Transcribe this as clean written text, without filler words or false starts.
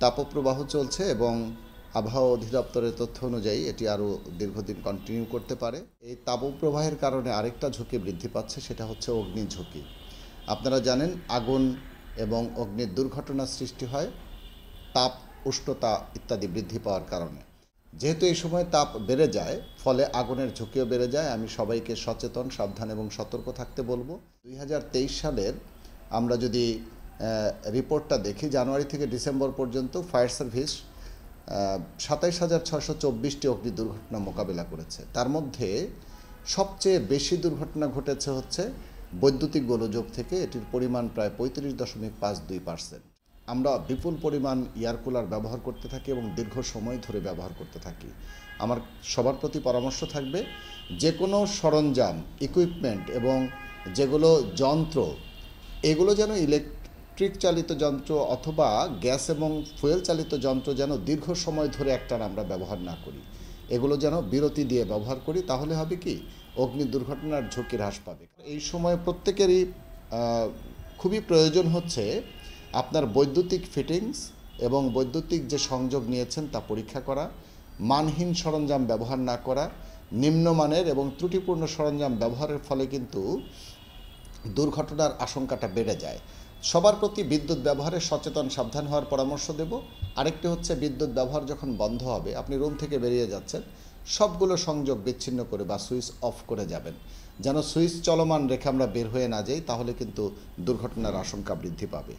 তাপপ্রবাহ চলছে এবং আবহাওয়া অধিদপ্তরের তথ্য অনুযায়ী এটি আরও দীর্ঘদিন কন্টিনিউ করতে পারে। এই তাপপ্রবাহের কারণে আরেকটা ঝুঁকি বৃদ্ধি পাচ্ছে, সেটা হচ্ছে অগ্নি ঝুঁকি। আপনারা জানেন আগুন এবং অগ্নির দুর্ঘটনা সৃষ্টি হয় তাপ, উষ্ণতা ইত্যাদি বৃদ্ধি পাওয়ার কারণে। যেহেতু এই সময় তাপ বেড়ে যায়, ফলে আগুনের ঝুঁকিও বেড়ে যায়। আমি সবাইকে সচেতন, সাবধান এবং সতর্ক থাকতে বলবো। 2023 সালের আমরা যদি রিপোর্টটা দেখি, জানুয়ারি থেকে ডিসেম্বর পর্যন্ত ফায়ার সার্ভিস 27,624টি অগ্নি দুর্ঘটনা মোকাবেলা করেছে। তার মধ্যে সবচেয়ে বেশি দুর্ঘটনা ঘটেছে হচ্ছে বৈদ্যুতিক গোলযোগ থেকে। এটির পরিমাণ প্রায় 35.52%। আমরা বিপুল পরিমাণ এয়ার কুলার ব্যবহার করতে থাকি এবং দীর্ঘ সময় ধরে ব্যবহার করতে থাকি। আমার সবার প্রতি পরামর্শ থাকবে, যে কোনো সরঞ্জাম, ইকুইপমেন্ট এবং যেগুলো যন্ত্র, এগুলো যেন ইলেকট্রিক চালিত যন্ত্র অথবা গ্যাস এবং ফুয়েল চালিত যন্ত্র যেন দীর্ঘ সময় ধরে একটানা আমরা ব্যবহার না করি। এগুলো যেন বিরতি দিয়ে ব্যবহার করি। তাহলে হবে কি, অগ্নি দুর্ঘটনার ঝুঁকি হ্রাস পাবে। এই সময় প্রত্যেকেরই খুবই প্রয়োজন হচ্ছে আপনার বৈদ্যুতিক ফিটিংস এবং বৈদ্যুতিক যে সংযোগ নিয়েছেন তা পরীক্ষা করা, মানহীন সরঞ্জাম ব্যবহার না করা। নিম্নমানের এবং ত্রুটিপূর্ণ সরঞ্জাম ব্যবহারের ফলে কিন্তু দুর্ঘটনার আশঙ্কাটা বেড়ে যায়। সবার প্রতি বিদ্যুৎ ব্যবহারে সচেতন, সাবধান হওয়ার পরামর্শ দেব। আরেকটি হচ্ছে, বিদ্যুৎ ব্যবহার যখন বন্ধ হবে, আপনি রুম থেকে বেরিয়ে যাচ্ছেন, সবগুলো সংযোগ বিচ্ছিন্ন করে বা সুইচ অফ করে যাবেন, যেন সুইচ চলমান রেখে আমরা বের হয়ে না যাই। তাহলে কিন্তু দুর্ঘটনার আশঙ্কা বৃদ্ধি পাবে।